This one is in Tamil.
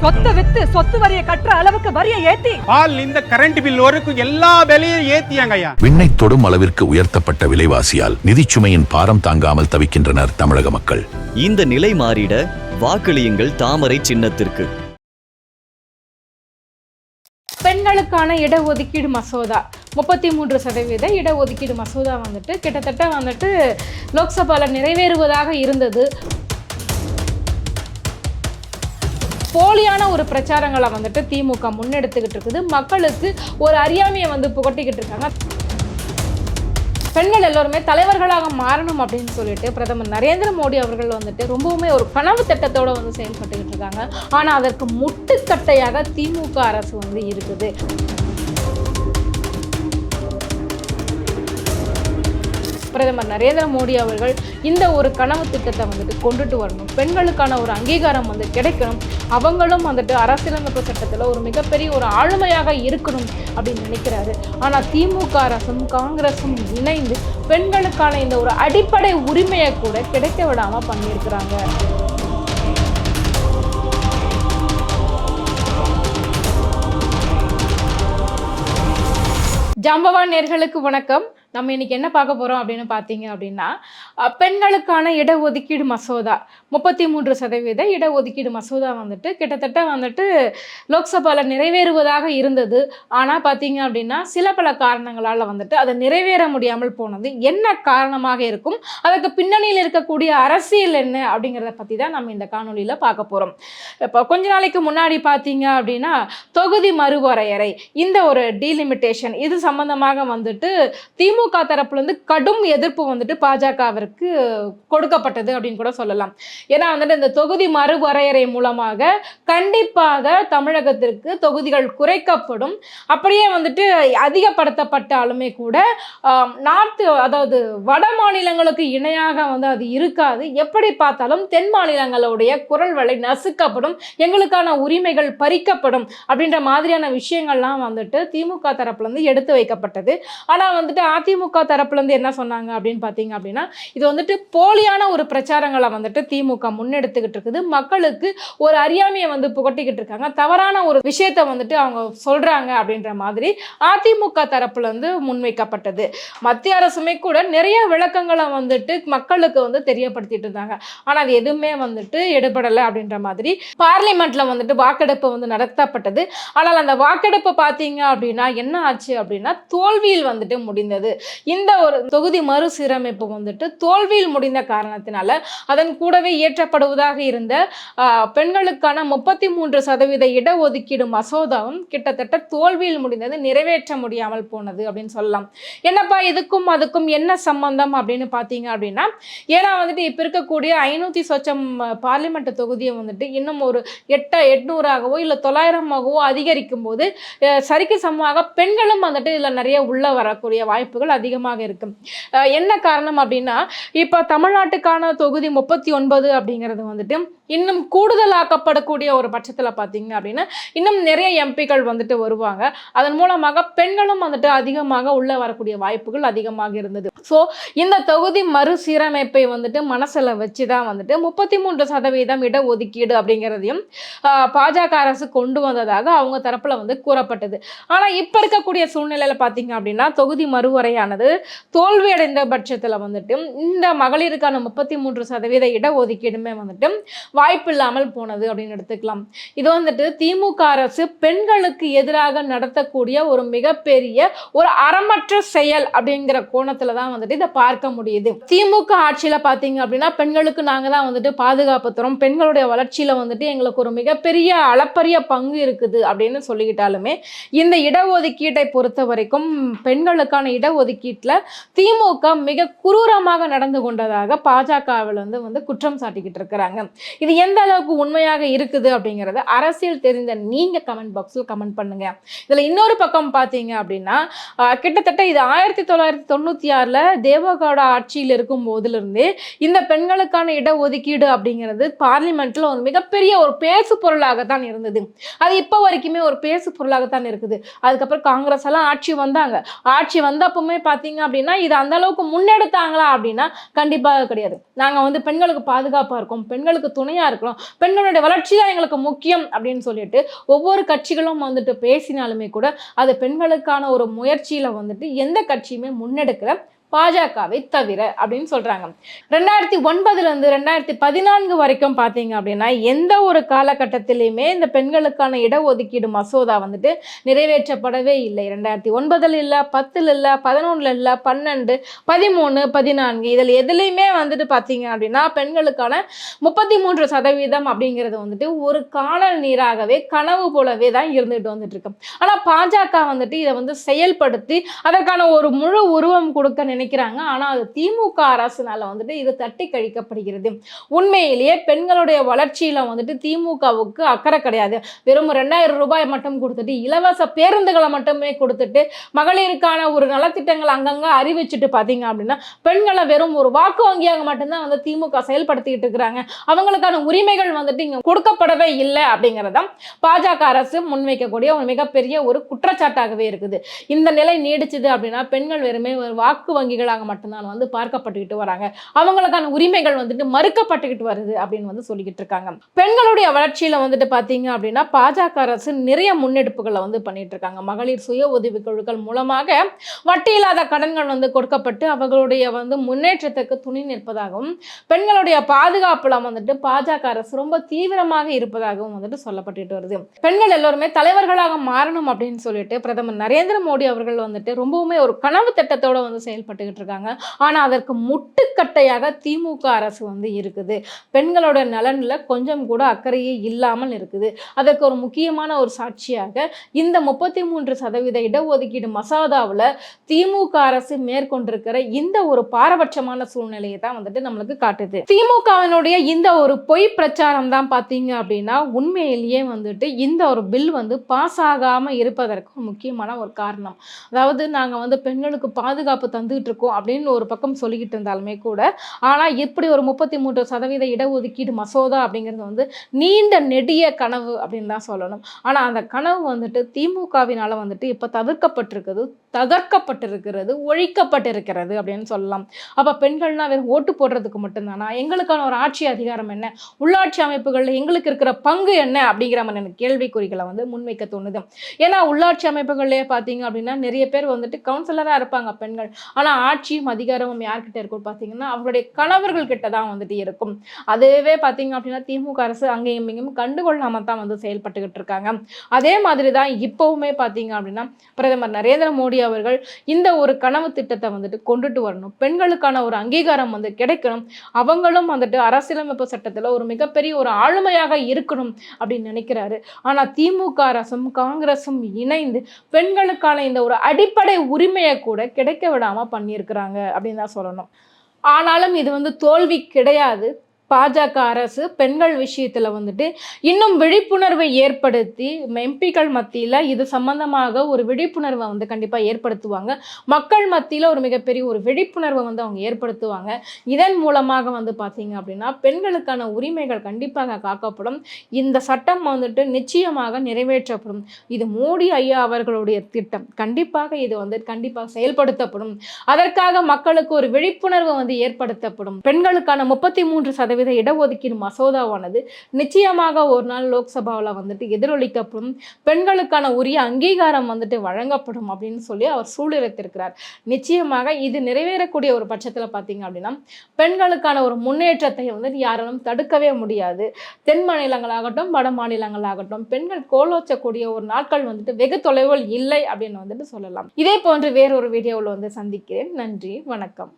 சொத்தை வித்து சொத்து வரியை கட்டுற அளவுக்கு வரியை ஏத்தி பால் இந்த கரண்ட் பில் வரைக்கும் எல்லா விலையும் ஏத்தியாங்கய்யா. விண்ணை தொடும் அளவிற்கு உயர்த்தப்பட்ட விலைவாசியால் நிதிச்சுமையின் பாரம் தாங்காமல் தவிக்கின்றனர் தமிழக மக்கள். இந்த நிலை மாறிட வாக்களியுங்கள் தாமரை சின்னத்திற்கு. பெண்களுக்கான இடஒதுக்கீடு மசோதா 33% இடஒதுக்கீடு மசோதா கிட்டத்தட்ட லோக்சபாவில் நிறைவேறுவதாக இருந்தது. போலியான ஒரு பிரச்சாரங்களை திமுக முன்னெடுத்துக்கிட்டு இருக்குது. மக்களுக்கு ஒரு அறியாமையை புகட்டிக்கிட்டு இருக்காங்க. பெண்கள் எல்லோருமே தலைவர்களாக மாறணும் அப்படின்னு சொல்லிட்டு பிரதமர் நரேந்திர மோடி அவர்கள் ரொம்பவுமே ஒரு கனவு திட்டத்தோட செயல்பட்டுக்கிட்டு இருக்காங்க. ஆனால் அதற்கு முட்டுக்கட்டையாக திமுக அரசு இருக்குது. பிரதமர் நரேந்திர மோடி அவர்கள் இந்த ஒரு கனவு திட்டத்தை கொண்டுட்டு வரணும். பெண்களுக்கான ஒரு அங்கீகாரம் கிடைக்கணும். அவங்களும் அரசியலமைப்பு சட்டத்தில் ஒரு மிகப்பெரிய ஒரு ஆளுமையாக இருக்கணும் அப்படின்னு நினைக்கிறாரு. ஆனால் திமுக அரசும் காங்கிரஸும் இணைந்து பெண்களுக்கான இந்த ஒரு அடிப்படை உரிமையை கூட கிடைக்க விடாம பண்ணியிருக்கிறாங்க. ஜாம்பவான் நேயர்களுக்கு வணக்கம். நம்ம இன்னைக்கு என்ன பார்க்க போகிறோம் அப்படின்னு பார்த்தீங்க அப்படின்னா, பெண்களுக்கான இடஒதுக்கீடு மசோதா 33% இடஒதுக்கீடு மசோதா கிட்டத்தட்ட லோக்சபாவில் நிறைவேறுவதாக இருந்தது. ஆனால் பார்த்தீங்க அப்படின்னா சில பல காரணங்களால் அதை நிறைவேற முடியாமல் போனது. என்ன காரணமாக இருக்கும், அதுக்கு பின்னணியில் இருக்கக்கூடிய அரசியல் என்ன அப்படிங்கிறத பற்றி தான் நம்ம இந்த காணொலியில் பார்க்க போகிறோம். இப்போ கொஞ்ச நாளைக்கு முன்னாடி பார்த்தீங்க அப்படின்னா தொகுதி மறுவரையறை, இந்த ஒரு டீலிமிட்டேஷன், இது சம்பந்தமாக திமுக தரப்புல கடும் எதிர்ப்பு பாஜகவிற்கு கொடுக்கப்பட்டது அப்படின்னு கூட சொல்லலாம். ஏன்னா இந்த தொகுதி மறுவரையறை மூலமாக கண்டிப்பாக தமிழகத்திற்கு தொகுதிகள் குறைக்கப்படும். அப்படியே அதிகப்படுத்தப்பட்டாலுமே கூட நார்த், அதாவது வட மாநிலங்களுக்கு இணையாக அது இருக்காது. எப்படி பார்த்தாலும் தென் மாநிலங்களுடைய குரல் வலை நசுக்கப்படும், எங்களுக்கான உரிமைகள் பறிக்கப்படும் அப்படின்ற மாதிரியான விஷயங்கள்லாம் திமுக தரப்புல எடுத்து வைக்கப்பட்டது. ஆனால் அதிமுக தரப்புல என்ன சொன்னாங்க அப்படின்னு பார்த்தீங்க அப்படின்னா, இது போலியான ஒரு பிரச்சாரங்களை திமுக முன்னெடுத்துக்கிட்டு இருக்குது. மக்களுக்கு ஒரு அறியாமையை புகட்டிக்கிட்டு இருக்காங்க. தவறான ஒரு விஷயத்தை அவங்க சொல்றாங்க அப்படின்ற மாதிரி அதிமுக தரப்புல முன்வைக்கப்பட்டது. மத்திய அரசுமே கூட நிறைய விளக்கங்களை மக்களுக்கு தெரியப்படுத்திட்டு இருந்தாங்க. ஆனால் அது எதுவுமே எடுபடலை அப்படின்ற மாதிரி பார்லிமெண்ட்ல வாக்கெடுப்பு நடத்தப்பட்டது. ஆனால் அந்த வாக்கெடுப்பு பார்த்தீங்க அப்படின்னா என்ன ஆச்சு அப்படின்னா தோல்வியில் முடிந்தது. இந்த ஒரு தொகுதி மறுசீரமைப்பு தோல்வியில் முடிந்த காரணத்தினால அதன் கூடவே இயற்றப்படுவதாக இருந்த பெண்களுக்கான 33% இடஒதுக்கீடு மசோதாவும் கிட்டத்தட்ட தோல்வியில் முடிந்தது, நிறைவேற்ற முடியாமல் போனது அப்படின்னு சொல்லலாம். என்னப்பா இதுக்கும் அதுக்கும் என்ன சம்பந்தம் அப்படின்னு பார்த்தீங்க அப்படின்னா, ஏன்னா இப்ப இருக்கக்கூடிய 500 சொச்சம் பார்லிமெண்ட் தொகுதியை இன்னும் ஒரு 800ஆகவோ இல்லை 900ஆகவோ அதிகரிக்கும் போது சரிக்கு சமமாக பெண்களும் இதுல நிறைய உள்ள வரக்கூடிய வாய்ப்புகள் அதிகமாக இருக்கும். என்ன காரணம் அப்படின்னா, இப்போ தமிழ்நாட்டுக்கான தொகுதி 39 அப்படிங்கிறது இன்னும் கூடுதலாக்கப்படக்கூடிய ஒரு பட்சத்தில் பார்த்தீங்க அப்படின்னா இன்னும் நிறைய எம்பிக்கள் வருவாங்க. அதன் மூலமாக பெண்களும் அதிகமாக உள்ள வரக்கூடிய வாய்ப்புகள் அதிகமாக இருந்தது. ஸோ இந்த தொகுதி மறுசீரமைப்பை மனசில் வச்சு தான் 33% இடஒதுக்கீடு அப்படிங்கிறதையும் பாஜக அரசு கொண்டு வந்ததாக அவங்க தரப்புல கூறப்பட்டது. ஆனால் இப்போ இருக்கக்கூடிய சூழ்நிலையில் பார்த்தீங்க அப்படின்னா தொகுதி மறுவரையானது தோல்வியடைந்த பட்சத்தில் இந்த மகளிருக்கான 33% இடஒதுக்கீடுமே வாய்ப்பு இல்லாமல் போனது அப்படின்னு எடுத்துக்கலாம். இது திமுக அரசு பெண்களுக்கு எதிராக நடத்தக்கூடிய ஒரு மிகப்பெரிய ஒரு அறமற்ற செயல் அப்படிங்கிற கோணத்துல தான் இதை பார்க்க முடியுது. திமுக ஆட்சியில பாத்தீங்க அப்படின்னா பெண்களுக்கு நாங்க தான் பாதுகாப்பு தரோம், பெண்களுடைய வளர்ச்சியில எங்களுக்கு ஒரு மிகப்பெரிய அளப்பரிய பங்கு இருக்குது அப்படின்னு சொல்லிக்கிட்டாலுமே இந்த இடஒதுக்கீட்டை பொறுத்த வரைக்கும் பெண்களுக்கான இடஒதுக்கீட்டுல திமுக மிக குரூரமாக நடந்து கொண்டதாக பாஜகவில் குற்றம் சாட்டிக்கிட்டு இருக்கிறாங்க. இது எந்த அளவுக்கு உண்மையாக இருக்குது அப்படிங்கறத அரசியல் தெரிந்த நீங்க கமெண்ட் பாக்ஸில் கமெண்ட் பண்ணுங்க. இதுல இன்னொரு பக்கம் பார்த்தீங்க அப்படின்னா கிட்டத்தட்ட இது 1996 தேவகவுடா ஆட்சியில் இருக்கும் போதிலிருந்தே இந்த பெண்களுக்கான இடஒதுக்கீடு அப்படிங்கிறது பார்லிமெண்ட்ல ஒரு மிகப்பெரிய ஒரு பேசு பொருளாகத்தான் இருந்தது. அது இப்போ வரைக்குமே ஒரு பேசு பொருளாகத்தான் இருக்குது. அதுக்கப்புறம் காங்கிரஸ் எல்லாம் ஆட்சி வந்தாங்க. ஆட்சி வந்தப்பவுமே பார்த்தீங்க அப்படின்னா இது அந்த அளவுக்கு முன்னெடுத்தாங்களா அப்படின்னா கண்டிப்பாக கிடையாது. நாங்கள் பெண்களுக்கு பாதுகாப்பாக இருக்கோம், பெண்களுக்கு துணை துணையா இருக்கணும், பெண்களுடைய வளர்ச்சி தான் எங்களுக்கு முக்கியம் அப்படின்னு சொல்லிட்டு ஒவ்வொரு கட்சிகளும் வந்துட்டு பேசினாலுமே கூட அது பெண்களுக்கான ஒரு முயற்சியில வந்துட்டு எந்த கட்சியுமே முன்னெடுக்கல, பாஜகவை தவிர அப்படின்னு சொல்றாங்க. 2009 இருந்து 2014 வரைக்கும் பார்த்தீங்க அப்படின்னா எந்த ஒரு காலகட்டத்திலையுமே இந்த பெண்களுக்கான இடஒதுக்கீடு மசோதா வந்துட்டு நிறைவேற்றப்படவே இல்லை. 2009 இல்லை, 10 இல்லை, 11 இல்லை, 12, 13, 14 இதில் எதுலையுமே வந்துட்டு பார்த்தீங்க அப்படின்னா பெண்களுக்கான 33% அப்படிங்கிறது வந்துட்டு ஒரு காணல் நீராகவே கனவு போலவே தான் இருந்துட்டு வந்துட்டு இருக்கு. ஆனால் பாஜக வந்துட்டு இதை வந்து செயல்படுத்தி அதற்கான ஒரு முழு உருவம் கொடுக்க நினைக்கிறாங்க. ஆனா அது திமுக அரசுனால வந்துட்டு இது தட்டி கழிக்கப்படுகிறது. உண்மையிலேயே பெண்களுடைய வளர்ச்சியில வந்துட்டு திமுகவுக்கு அக்கறை கிடையாது. வெறும் 2000 ரூபாய் மட்டும் கொடுத்துட்டு, இலவச பேருந்துகளை மட்டுமே கொடுத்துட்டு, மகளிருக்கான ஒரு நலத்திட்டங்கள் அங்கங்க அறிவிச்சுட்டு பாத்தீங்க அப்படின்னா பெண்களை வெறும் ஒரு வாக்கு வங்கியாக மட்டும்தான் வந்து திமுக செயல்படுத்திட்டு இருக்கிறாங்க. அவங்களுக்கான உரிமைகள் வந்துட்டு இங்க கொடுக்கப்படவே இல்லை அப்படிங்கறதான் பாஜக அரசு முன்வைக்கக்கூடிய ஒரு மிகப்பெரிய ஒரு குற்றச்சாட்டாகவே இருக்குது. இந்த நிலை நீடிச்சது அப்படின்னா பெண்கள் வெறுமே ஒரு வாக்கு வங்கிகளாக மட்டும்தான் வந்து பார்க்கப்பட்டுக்கிட்டு வராங்க, அவங்களுக்கான உரிமைகள் வந்துட்டு மறுக்கப்பட்டுக்கிட்டு வருது அப்படின்னு வந்து சொல்லிக்கிட்டு இருக்காங்க. பெண்களுடைய வளர்ச்சியில வந்துட்டு பாத்தீங்க அப்படின்னா பாஜக அரசு நிறைய முன்னெடுப்புகளை வந்து பண்ணிட்டு இருக்காங்க. மகளிர் சுய உதவி குழுக்கள் மூலமாக வட்டி இல்லாத கடன்கள் வந்து கொடுக்கப்பட்டு அவர்களுடைய வந்து முன்னேற்றத்துக்கு துணை நிற்பதாகவும், பெண்களுடைய பாதுகாப்புல வந்துட்டு பாஜக அரசு ரொம்ப தீவிரமாக இருப்பதாகவும் வந்துட்டு சொல்லப்பட்டு வருது. பெண்கள் எல்லோருமே தலைவர்களாக மாறணும் அப்படின்னு சொல்லிட்டு பிரதமர் நரேந்திர மோடி அவர்கள் வந்துட்டு ரொம்பவுமே ஒரு கனவு திட்டத்தோட வந்து செயல்பட்டுக்கிட்டு இருக்காங்க. ஆனா அதற்கு முட்டுக்கட்டையாக திமுக அரசு வந்து இருக்குது. பெண்களோட நலன்ல கொஞ்சம் கூட அக்கறையே இல்லாமல் இருக்குது. அதற்கு ஒரு முக்கியமான ஒரு சாட்சியாக இந்த 33% இடஒதுக்கீடு மசோதாவில் திமுக அரசு மேற்கொண்டிருக்கிற இந்த ஒரு பாரபட்சமான சூழ்நிலையை தான் வந்துட்டு நம்மளுக்கு காட்டுது. திமுகவினுடைய இந்த ஒரு பொய் பிரச்சாரம் தான் பார்த்தீங்க அப்படின்னா உண்மையிலேயே வந்துட்டு இந்த ஒரு பில் வந்து பாஸ் ஆகாம இருப்பதற்கு முக்கியமான ஒரு காரணம். அதாவது நாங்க வந்து பெண்களுக்கு பாதுகாப்பு தந்துகிட்டு இருக்கோம் அப்படின்னு ஒரு பக்கம் சொல்லிக்கிட்டு இருந்தாலுமே கூட, ஆனா இப்படி ஒரு 33% இடஒதுக்கீடு மசோதா அப்படிங்கிறது வந்து நீண்ட நெடிய கனவு அப்படின்னு தான் சொல்லணும். ஆனா அந்த கனவு வந்துட்டு திமுகவினால வந்துட்டு இப்ப தகர்க்கப்பட்டிருக்கிறது, ஒழிக்கப்பட்டிருக்கிறது அப்படின்னு சொல்லலாம். அப்ப பெண்கள்னா வெறும் ஓட்டு போடுறதுக்கு மட்டும்தானா? எங்களுக்கான ஒரு ஆட்சி அதிகாரம் என்ன, உள்ளாட்சி அமைப்புகள்ல எங்களுக்கு இருக்கிற பங்கு என்ன அப்படிங்கிற மாதிரி கேள்விக்குறிகளை வந்து முன்வைக்க தோணுது. ஏன்னா உள்ளாட்சி அமைப்புகள்லயே பாத்தீங்க அப்படின்னா நிறைய பேர் வந்துட்டு கவுன்சிலரா இருப்பாங்க பெண்கள். ஆனா ஆட்சியும் அதிகாரமும் யார்கிட்ட இருக்கும் பார்த்தீங்கன்னா அவங்களுடைய கணவர்கள் கிட்ட தான் வந்துட்டு இருக்கும். அதுவே பார்த்தீங்க அப்படின்னா திமுக அரசு அங்கேயும் இங்கேயும் கண்டுகொள்ளாம தான் வந்து செயல்பட்டுக்கிட்டு இருக்காங்க. அதே மாதிரி தான் இப்பவுமே பார்த்தீங்க அப்படின்னா பிரதமர் நரேந்திர மோடி அவர்கள் இந்த ஒரு கனவு திட்டத்தை வந்துட்டு கொண்டுட்டு வரணும், பெண்களுக்கான ஒரு அங்கீகாரம் வந்து கிடைக்கணும், அவங்களும் வந்துட்டு அரசியலமைப்பு சட்டத்தில் ஒரு மிகப்பெரிய ஒரு ஆளுமையாக இருக்கணும் அப்படின்னு நினைக்கிறாரு. ஆனா திமுக அரசும் காங்கிரசும் இணைந்து பெண்களுக்கான இந்த ஒரு அடிப்படை உரிமையை கூட கிடைக்க விடாம பண்ணியிருக்கிறாங்க அப்படின்னு தான் சொல்லணும். ஆனாலும் இது வந்து தோல்வி கிடையாது. பாஜக அரசு பெண்கள் விஷயத்துல வந்துட்டு இன்னும் விழிப்புணர்வை ஏற்படுத்தி எம்பிக்கள் மத்தியில இது சம்பந்தமாக ஒரு விழிப்புணர்வை வந்து கண்டிப்பா ஏற்படுத்துவாங்க. மக்கள் மத்தியில ஒரு மிகப்பெரிய ஒரு விழிப்புணர்வை வந்து அவங்க ஏற்படுத்துவாங்க. இதன் மூலமாக வந்து பாத்தீங்க அப்படின்னா பெண்களுக்கான உரிமைகள் கண்டிப்பாக காக்கப்படும். இந்த சட்டம் வந்துட்டு நிச்சயமாக நிறைவேற்றப்படும். இது மோடி ஐயா அவர்களுடைய திட்டம். கண்டிப்பாக இது வந்து கண்டிப்பாக செயல்படுத்தப்படும். அதற்காக மக்களுக்கு ஒரு விழிப்புணர்வு வந்து ஏற்படுத்தப்படும். பெண்களுக்கான 33% இடஒதுக்கீடு மசோதாவானது நிச்சயமாக ஒரு நாள் லோக்சபாவில் வந்துட்டு எதிரொலிக்கப்படும். பெண்களுக்கான உரிய அங்கீகாரம் வந்துட்டு வழங்கப்படும் அப்படின்னு சொல்லி அவர் சூளுரைத்திருக்கிறார். நிச்சயமாக இது நிறைவேறக்கூடிய ஒரு பட்சத்தில் பார்த்தீங்க அப்படின்னா பெண்களுக்கான ஒரு முன்னேற்றத்தை வந்துட்டு யாராலும் தடுக்கவே முடியாது. தென் மாநிலங்களாகட்டும் வட மாநிலங்களாகட்டும் பெண்கள் கோலோச்சக்கூடிய ஒரு நாட்கள் வந்துட்டு வெகு தொலைவில் இல்லை அப்படின்னு வந்துட்டு சொல்லலாம். இதே போன்று வேறொரு வீடியோவில் வந்து சந்திக்கிறேன். நன்றி, வணக்கம்.